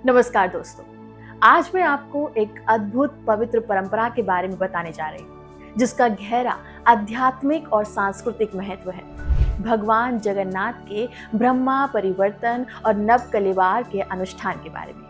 नमस्कार दोस्तों, आज मैं आपको एक अद्भुत पवित्र परंपरा के बारे में बताने जा रही हूँ, जिसका गहरा आध्यात्मिक और सांस्कृतिक महत्व है। भगवान जगन्नाथ के ब्रह्मा परिवर्तन और नव कलेवार के अनुष्ठान के बारे में।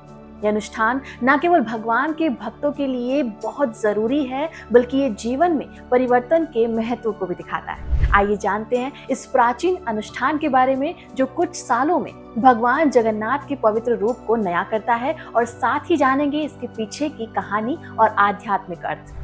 यह अनुष्ठान न केवल भगवान के भक्तों के लिए बहुत जरूरी है, बल्कि ये जीवन में परिवर्तन के महत्व को भी दिखाता है। आइए जानते हैं इस प्राचीन अनुष्ठान के बारे में, जो कुछ सालों में भगवान जगन्नाथ के पवित्र रूप को नया करता है, और साथ ही जानेंगे इसके पीछे की कहानी और आध्यात्मिक अर्थ।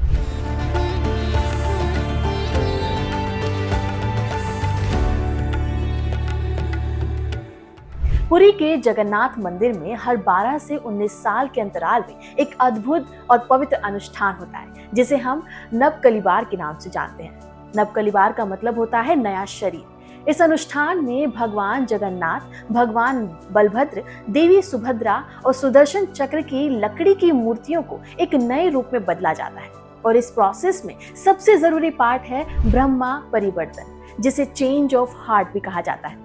पुरी के जगन्नाथ मंदिर में हर 12 से 19 साल के अंतराल में एक अद्भुत और पवित्र अनुष्ठान होता है, जिसे हम नवकलेवार के नाम से जानते हैं। नवकलेवार का मतलब होता है नया शरीर। इस अनुष्ठान में भगवान जगन्नाथ, भगवान बलभद्र, देवी सुभद्रा और सुदर्शन चक्र की लकड़ी की मूर्तियों को एक नए रूप में बदला जाता है। और इस प्रोसेस में सबसे जरूरी पार्ट है ब्रह्मा परिवर्तन, जिसे चेंज ऑफ हार्ट भी कहा जाता है।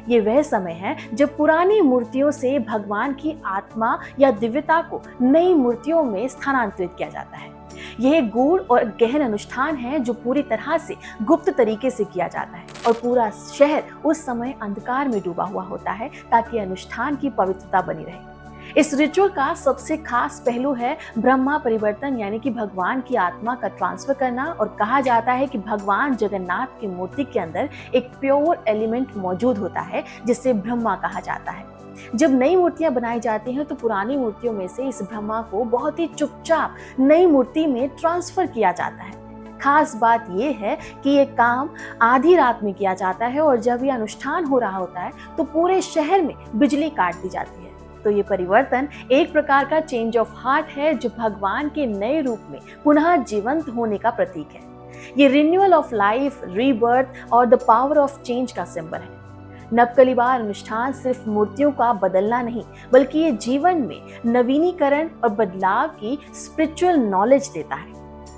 ये वह समय है जब पुरानी मूर्तियों से भगवान की आत्मा या दिव्यता को नई मूर्तियों में स्थानांतरित किया जाता है। यह एक गूढ़ और गहन अनुष्ठान है जो पूरी तरह से गुप्त तरीके से किया जाता है, और पूरा शहर उस समय अंधकार में डूबा हुआ होता है, ताकि अनुष्ठान की पवित्रता बनी रहे। इस रिचुअल का सबसे खास पहलू है ब्रह्मा परिवर्तन, यानी कि भगवान की आत्मा का ट्रांसफर करना। और कहा जाता है कि भगवान जगन्नाथ की मूर्ति के अंदर एक प्योर एलिमेंट मौजूद होता है, जिसे ब्रह्मा कहा जाता है। जब नई मूर्तियां बनाई जाती हैं, तो पुरानी मूर्तियों में से इस ब्रह्मा को बहुत ही चुपचाप नई मूर्ति में ट्रांसफर किया जाता है। खास बात यह है कि ये काम आधी रात में किया जाता है, और जब यह अनुष्ठान हो रहा होता है तो पूरे शहर में बिजली काट दी जाती है। तो ये परिवर्तन एक प्रकार का चेंज ऑफ हार्ट है, जो भगवान के नए रूप में पुनः जीवंत होने का प्रतीक है। ये रिन्यूअल ऑफ लाइफ, रीबर्थ और द पावर ऑफ चेंज का सिंबल है। नवकलेवार अनुष्ठान सिर्फ मूर्तियों का बदलना नहीं, बल्कि ये जीवन में नवीनीकरण और बदलाव की स्पिरिचुअल नॉलेज देता है।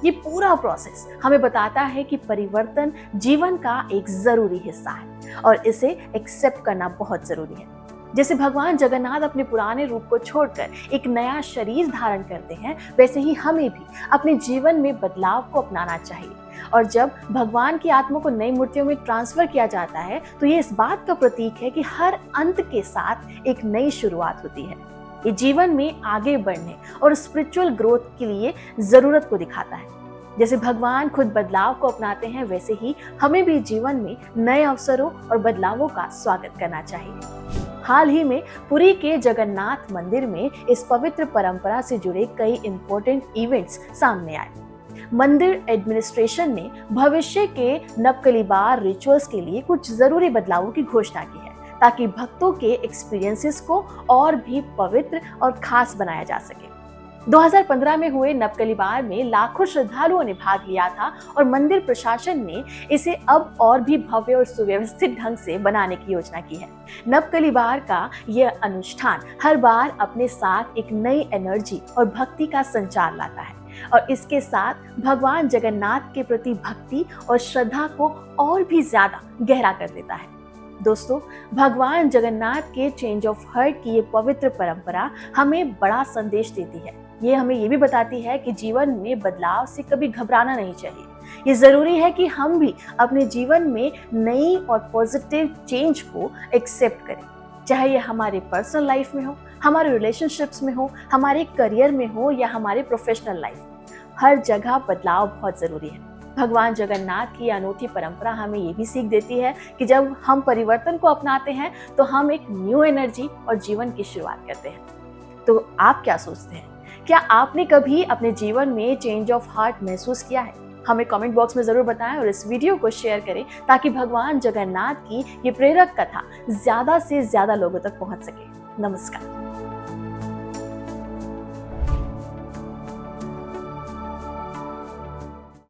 ये पूरा प्रोसेस हमें बताता है कि परिवर्तन जीवन का एक जरूरी हिस्सा है, और इसे एक्सेप्ट करना बहुत जरूरी है। जैसे भगवान जगन्नाथ अपने पुराने रूप को छोड़कर एक नया शरीर धारण करते हैं, वैसे ही हमें भी अपने जीवन में बदलाव को अपनाना चाहिए। और जब भगवान की आत्मा को नई मूर्तियों में ट्रांसफर किया जाता है, तो ये इस बात का प्रतीक है कि हर अंत के साथ एक नई शुरुआत होती है। ये जीवन में आगे बढ़ने और स्पिरिचुअल ग्रोथ के लिए जरूरत को दिखाता है। जैसे भगवान खुद बदलाव को अपनाते हैं, वैसे ही हमें भी जीवन में नए अवसरों और बदलावों का स्वागत करना चाहिए। हाल ही में पुरी के जगन्नाथ मंदिर में इस पवित्र परंपरा से जुड़े कई इंपॉर्टेंट इवेंट्स सामने आए। मंदिर एडमिनिस्ट्रेशन ने भविष्य के नवकलेवार रिचुअल्स के लिए कुछ जरूरी बदलावों की घोषणा की है, ताकि भक्तों के एक्सपीरियंसेस को और भी पवित्र और खास बनाया जा सके। 2015 में हुए नवकलेवार में लाखों श्रद्धालुओं ने भाग लिया था, और मंदिर प्रशासन ने इसे अब और भी भव्य और सुव्यवस्थित ढंग से बनाने की योजना की है। नवकलेवार का यह अनुष्ठान हर बार अपने साथ एक नई एनर्जी और भक्ति का संचार लाता है, और इसके साथ भगवान जगन्नाथ के प्रति भक्ति और श्रद्धा को और भी ज्यादा गहरा कर देता है। दोस्तों, भगवान जगन्नाथ के चेंज ऑफ हार्ट की ये पवित्र परंपरा हमें बड़ा संदेश देती है। ये हमें ये भी बताती है कि जीवन में बदलाव से कभी घबराना नहीं चाहिए। ये जरूरी है कि हम भी अपने जीवन में नई और पॉजिटिव चेंज को एक्सेप्ट करें, चाहे ये हमारे पर्सनल लाइफ में हो, हमारे रिलेशनशिप्स में हो, हमारे करियर में हो, या हमारे प्रोफेशनल लाइफ में। हर जगह बदलाव बहुत जरूरी है। भगवान जगन्नाथ की अनूठी परंपरा हमें ये भी सीख देती है कि जब हम परिवर्तन को अपनाते हैं, तो हम एक न्यू एनर्जी और जीवन की शुरुआत करते हैं। तो आप क्या सोचते हैं? क्या आपने कभी अपने जीवन में चेंज ऑफ हार्ट महसूस किया है? हमें कमेंट बॉक्स में जरूर बताएं, और इस वीडियो को शेयर करें, ताकि भगवान जगन्नाथ की ये प्रेरक कथा ज्यादा से ज्यादा लोगों तक पहुंच सके। नमस्कार।